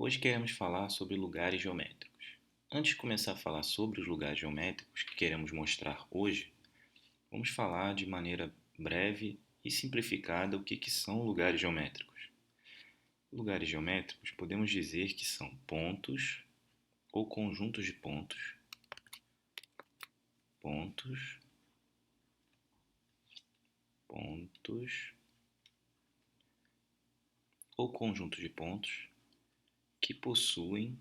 Hoje queremos falar sobre lugares geométricos. Antes de começar a falar sobre os lugares geométricos que queremos mostrar hoje, vamos falar de maneira breve e simplificada o que são lugares geométricos. Lugares geométricos podemos dizer que são pontos ou conjuntos de pontos, ou conjuntos de pontos que possuem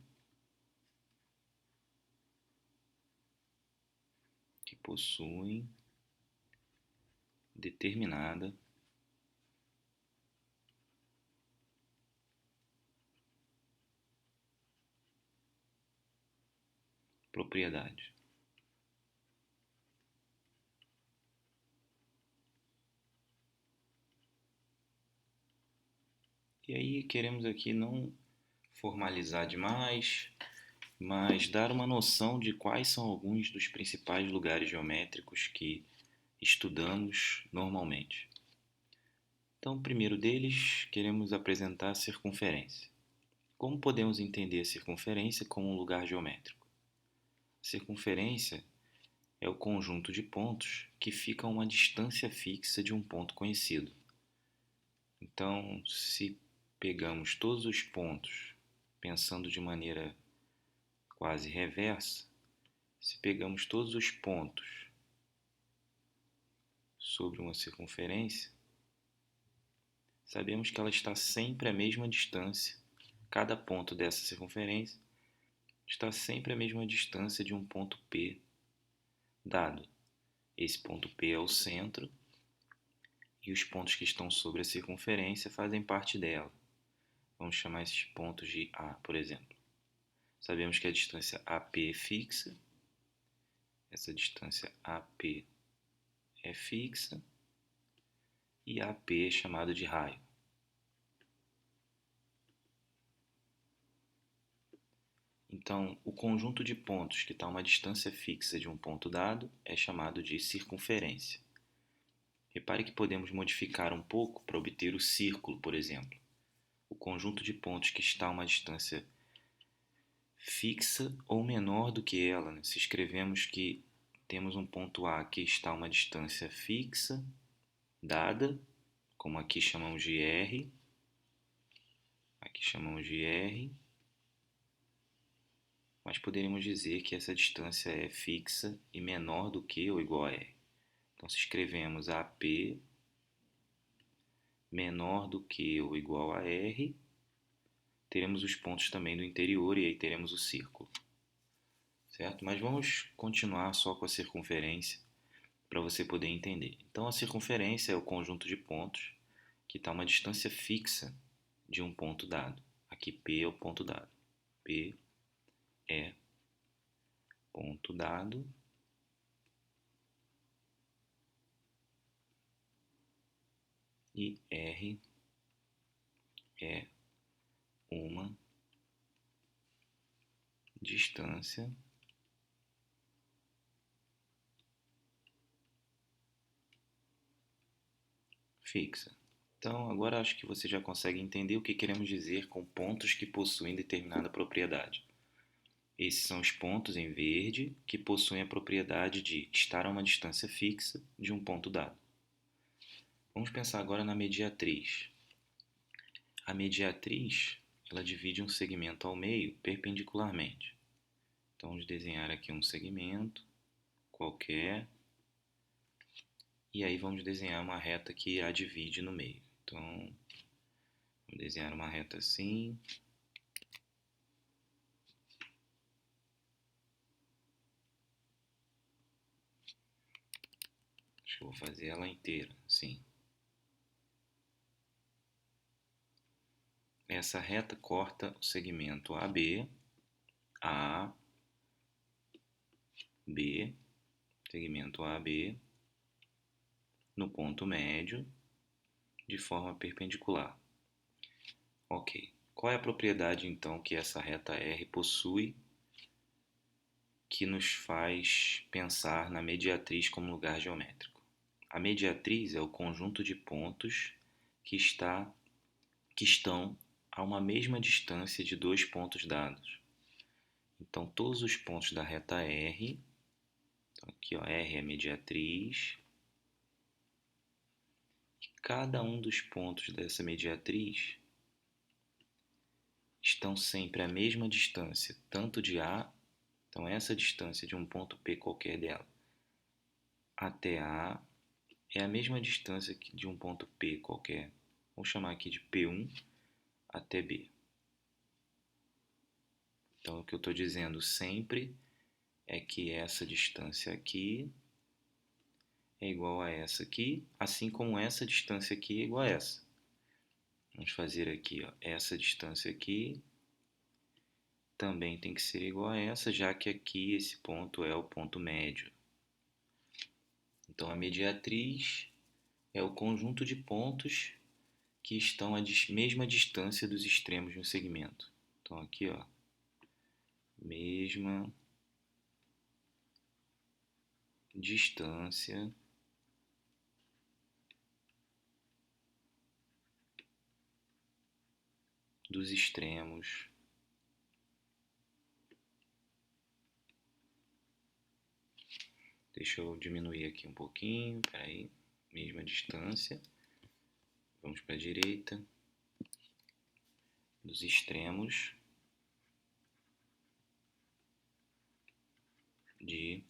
determinada propriedade. E aí queremos aqui não formalizar demais, mas dar uma noção de quais são alguns dos principais lugares geométricos que estudamos normalmente. Então, o primeiro deles, queremos apresentar a circunferência. Como podemos entender a circunferência como um lugar geométrico? A circunferência é o conjunto de pontos que ficam a uma distância fixa de um ponto conhecido. Então, se pegamos todos os pontos pensando de maneira quase reversa, se pegamos todos os pontos sobre uma circunferência, sabemos que ela está sempre à mesma distância. Cada ponto dessa circunferência está sempre à mesma distância de um ponto P dado. Esse ponto P é o centro e os pontos que estão sobre a circunferência fazem parte dela. Vamos chamar esses pontos de A, por exemplo. Sabemos que a distância AP é fixa, essa distância AP é fixa e AP é chamado de raio. Então, o conjunto de pontos que está a uma distância fixa de um ponto dado é chamado de circunferência. Repare que podemos modificar um pouco para obter o círculo, por exemplo. O conjunto de pontos que está a uma distância fixa ou menor do que ela. Se escrevemos que temos um ponto A que está a uma distância fixa, dada, como aqui chamamos de R, mas poderíamos dizer que essa distância é fixa e menor do que ou igual a R. Então, se escrevemos AP menor do que ou igual a R, teremos os pontos também do interior e aí teremos o círculo. Certo? Mas vamos continuar só com a circunferência para você poder entender. Então, a circunferência é o conjunto de pontos que está a uma distância fixa de um ponto dado. Aqui P é o ponto dado. P é ponto dado e R é uma distância fixa. Então, agora acho que você já consegue entender o que queremos dizer com pontos que possuem determinada propriedade. Esses são os pontos em verde que possuem a propriedade de estar a uma distância fixa de um ponto dado. Vamos pensar agora na mediatriz. A mediatriz, ela divide um segmento ao meio perpendicularmente. Então, vamos desenhar aqui um segmento qualquer e aí vamos desenhar uma reta que a divide no meio. Então, vamos desenhar uma reta assim. Acho que eu vou fazer ela inteira, assim. Essa reta corta o segmento AB, segmento AB, no ponto médio, de forma perpendicular. Ok. Qual é a propriedade, então, que essa reta R possui que nos faz pensar na mediatriz como lugar geométrico? A mediatriz é o conjunto de pontos que estão a uma mesma distância de dois pontos dados. Então, todos os pontos da reta R, então aqui ó, R é a mediatriz, e cada um dos pontos dessa mediatriz estão sempre à mesma distância, tanto de A, então essa distância de um ponto P qualquer dela, até A, é a mesma distância de um ponto P qualquer, vamos chamar aqui de P1 até B. Então, o que eu estou dizendo sempre é que essa distância aqui é igual a essa aqui, assim como essa distância aqui é igual a essa. Vamos fazer aqui, ó, essa distância aqui também tem que ser igual a essa, já que aqui esse ponto é o ponto médio. Então, a mediatriz é o conjunto de pontos que estão à mesma distância dos extremos de um segmento. Então, aqui, ó, mesma distância dos extremos Deixa eu diminuir aqui um pouquinho, peraí, mesma distância. Vamos para a direita dos extremos de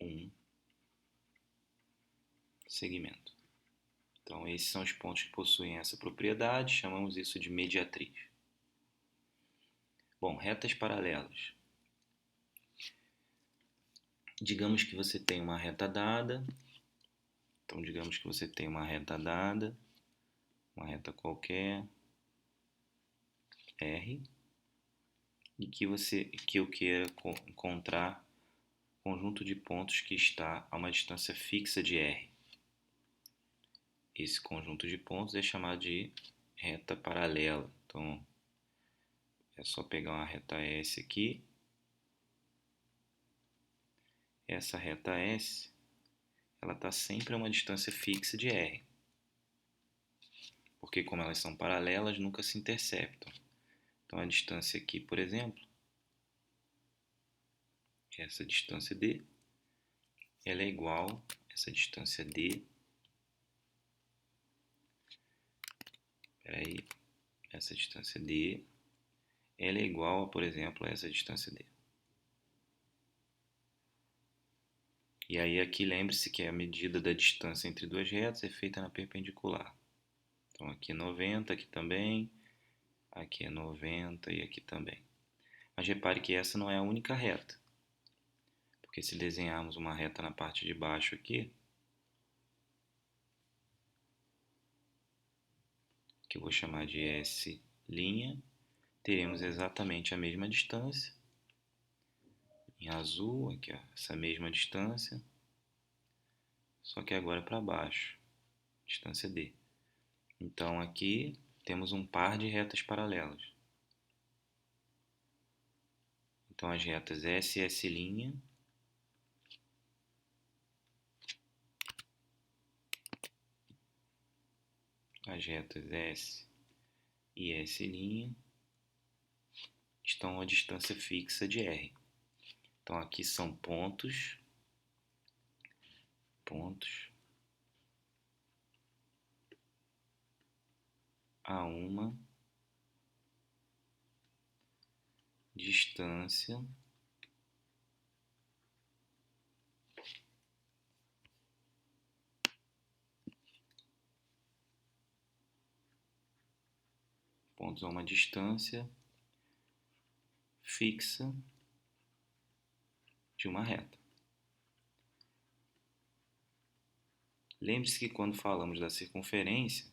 um segmento. Então, esses são os pontos que possuem essa propriedade, chamamos isso de mediatriz. Bom, retas paralelas. Digamos que você tem uma reta dada. Então, digamos que você tem uma reta dada, uma reta qualquer, R, e que eu queira encontrar o conjunto de pontos que está a uma distância fixa de R. Esse conjunto de pontos é chamado de reta paralela. Então, é só pegar uma reta S aqui. Essa reta S, ela está sempre a uma distância fixa de R. Porque como elas são paralelas, nunca se interceptam. Então, a distância aqui, por exemplo, essa distância D, ela é igual a essa distância D. Peraí, essa distância D, ela é igual, por exemplo, a essa distância D. E aí aqui lembre-se que a medida da distância entre duas retas é feita na perpendicular. Então aqui é 90, aqui também, aqui é 90 e aqui também. Mas repare que essa não é a única reta. Porque se desenharmos uma reta na parte de baixo aqui, que eu vou chamar de S', teremos exatamente a mesma distância. Em azul, aqui ó, essa mesma distância, só que agora para baixo, distância D. Então aqui temos um par de retas paralelas. Então as retas S e S', as retas S e S' estão a distância fixa de R. Então aqui são pontos a uma distância pontos a uma distância fixa de uma reta. Lembre-se que quando falamos da circunferência,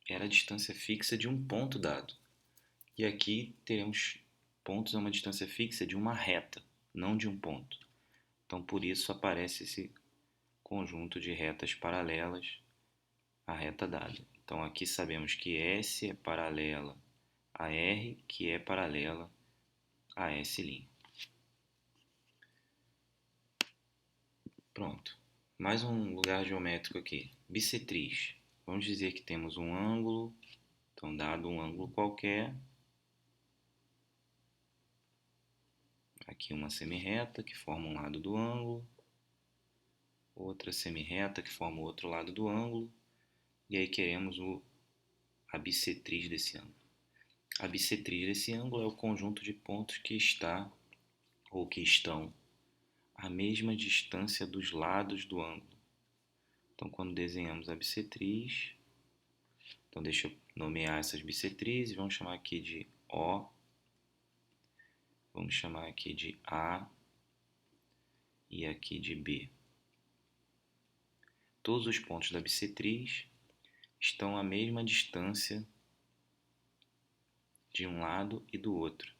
era a distância fixa de um ponto dado. E aqui teremos pontos a uma distância fixa de uma reta, não de um ponto. Então, por isso aparece esse conjunto de retas paralelas à reta dada. Então, aqui sabemos que S é paralela a R, que é paralela a S'. Pronto. Mais um lugar geométrico aqui. Bissetriz. Vamos dizer que temos um ângulo. Então, dado um ângulo qualquer, aqui uma semirreta que forma um lado do ângulo, outra semirreta que forma o outro lado do ângulo, e aí queremos a bissetriz desse ângulo. A bissetriz desse ângulo é o conjunto de pontos que está ou que estão à mesma distância dos lados do ângulo. Então, quando desenhamos a bissetriz, então deixa eu nomear essas bissetrizes, vamos chamar aqui de O, vamos chamar aqui de A e aqui de B. Todos os pontos da bissetriz estão à mesma distância de um lado e do outro.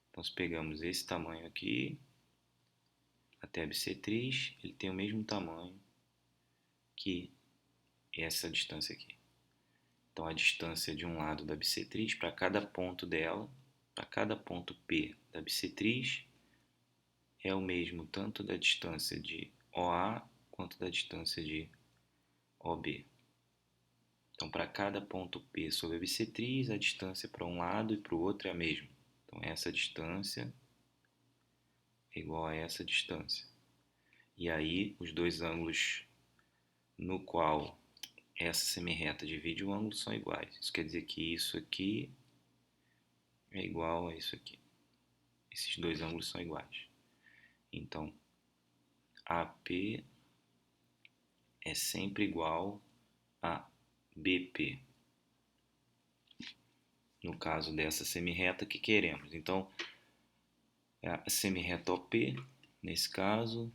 Então, se pegamos esse tamanho aqui, até a bissetriz, ele tem o mesmo tamanho que essa distância aqui. Então, a distância de um lado da bissetriz para cada ponto dela, para cada ponto P da bissetriz, é o mesmo tanto da distância de OA quanto da distância de OB. Então, para cada ponto P sobre a bissetriz, a distância para um lado e para o outro é a mesma. Então, essa distância é igual a essa distância. E aí, os dois ângulos no qual essa semirreta divide o ângulo são iguais. Isso quer dizer que isso aqui é igual a isso aqui. Esses dois ângulos são iguais. Então, AP é sempre igual a BP. No caso dessa semirreta que queremos. Então, a semirreta OP, nesse caso,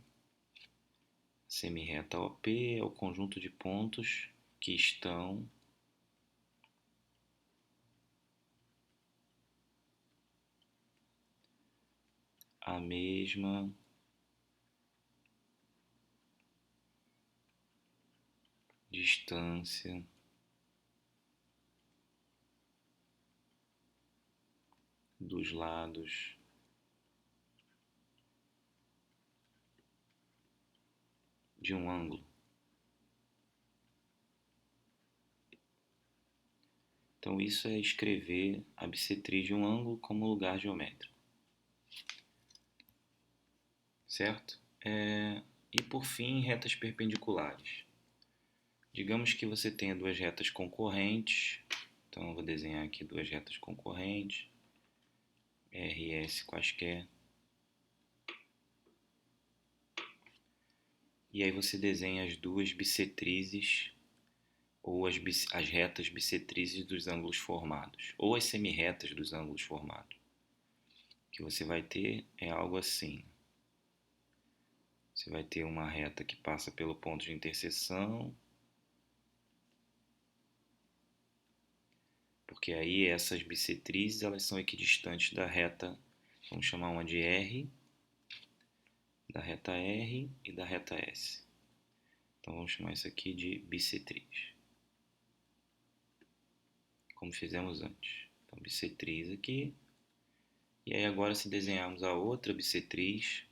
semirreta OP é o conjunto de pontos que estão à mesma distância dos lados de um ângulo. Então, isso é escrever a bissetriz de um ângulo como lugar geométrico. Certo? E por fim, retas perpendiculares. Digamos que você tenha duas retas concorrentes. Então, eu vou desenhar aqui duas retas concorrentes, R e S quaisquer. E aí você desenha as duas bissetrizes, ou as retas bissetrizes dos ângulos formados, ou as semirretas dos ângulos formados. O que você vai ter é algo assim. Você vai ter uma reta que passa pelo ponto de interseção, porque aí essas bissetrizes elas são equidistantes da reta, vamos chamar uma de R, da reta R e da reta S. Então vamos chamar isso aqui de bissetriz, como fizemos antes. Então bissetriz aqui, e aí agora se desenharmos a outra bissetriz,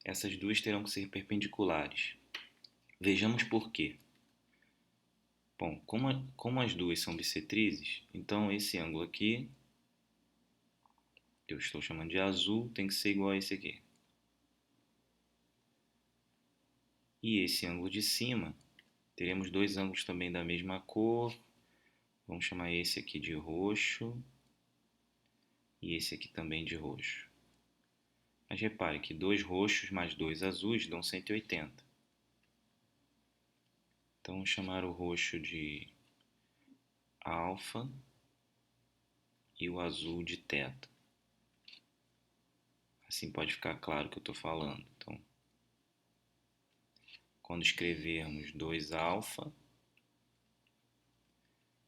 essas duas terão que ser perpendiculares. Vejamos por quê. Bom, como as duas são bissetrizes, então esse ângulo aqui, que eu estou chamando de azul, tem que ser igual a esse aqui. E esse ângulo de cima, teremos dois ângulos também da mesma cor. Vamos chamar esse aqui de roxo e esse aqui também de roxo. Mas repare que dois roxos mais dois azuis dão 180. Então, vamos chamar o roxo de alfa e o azul de teta. Assim pode ficar claro o que eu estou falando. Então, quando escrevermos 2 alfa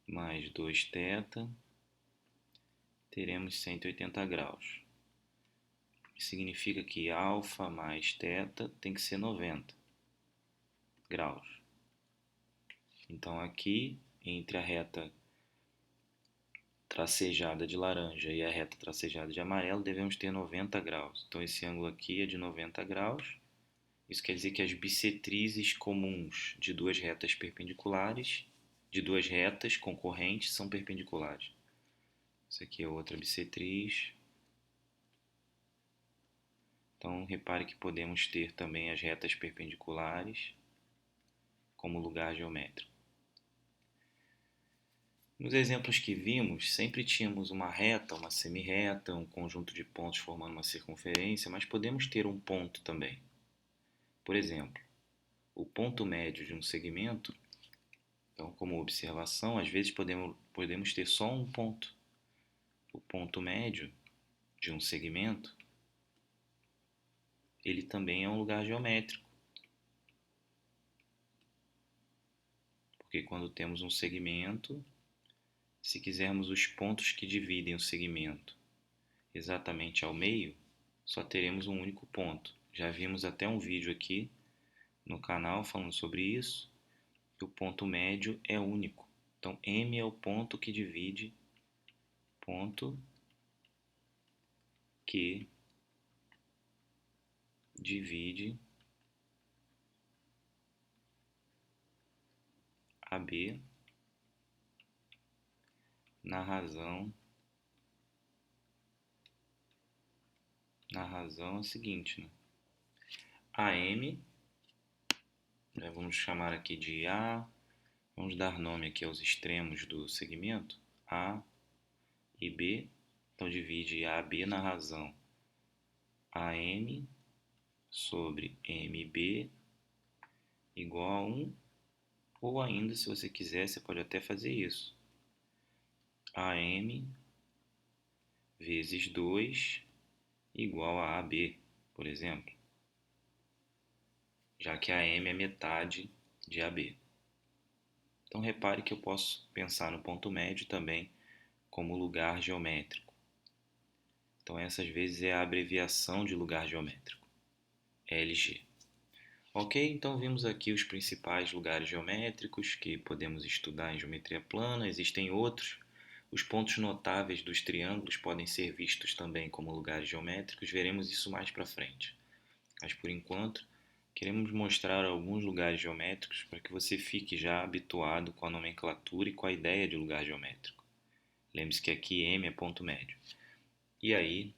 mais 2 teta, teremos 180 graus. Significa que alfa mais teta tem que ser 90 graus. Então aqui, entre a reta tracejada de laranja e a reta tracejada de amarelo, devemos ter 90 graus. Então, esse ângulo aqui é de 90 graus. Isso quer dizer que as bissetrizes comuns de duas retas perpendiculares, de duas retas concorrentes, são perpendiculares. Isso aqui é outra bissetriz. Então, repare que podemos ter também as retas perpendiculares como lugar geométrico. Nos exemplos que vimos, sempre tínhamos uma reta, uma semirreta, um conjunto de pontos formando uma circunferência, mas podemos ter um ponto também. Por exemplo, o ponto médio de um segmento, então, como observação, às vezes podemos ter só um ponto. O ponto médio de um segmento, ele também é um lugar geométrico. Porque quando temos um segmento, se quisermos os pontos que dividem o segmento exatamente ao meio, só teremos um único ponto. Já vimos até um vídeo aqui no canal falando sobre isso, que o ponto médio é único. Então, M é o ponto que divide AB na razão é a seguinte, né? AM, vamos chamar aqui de A, vamos dar nome aqui aos extremos do segmento, A e B, então divide AB na razão AM sobre MB igual a 1, ou ainda, se você quiser, você pode até fazer isso. AM vezes 2 igual a AB, por exemplo, já que AM é metade de AB. Então, repare que eu posso pensar no ponto médio também como lugar geométrico. Então, essa às vezes é a abreviação de lugar geométrico, LG. Ok, então vimos aqui os principais lugares geométricos que podemos estudar em geometria plana. Existem outros. Os pontos notáveis dos triângulos podem ser vistos também como lugares geométricos. Veremos isso mais para frente. Mas, por enquanto, queremos mostrar alguns lugares geométricos para que você fique já habituado com a nomenclatura e com a ideia de lugar geométrico. Lembre-se que aqui M é ponto médio. E aí,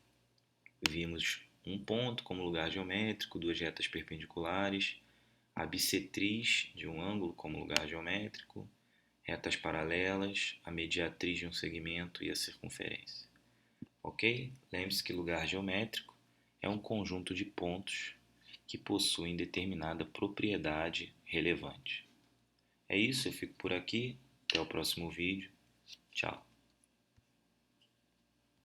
vimos um ponto como lugar geométrico, duas retas perpendiculares, a bissetriz de um ângulo como lugar geométrico, retas paralelas, a mediatriz de um segmento e a circunferência. Ok? Lembre-se que lugar geométrico é um conjunto de pontos que possuem determinada propriedade relevante. É isso, eu fico por aqui. Até o próximo vídeo. Tchau.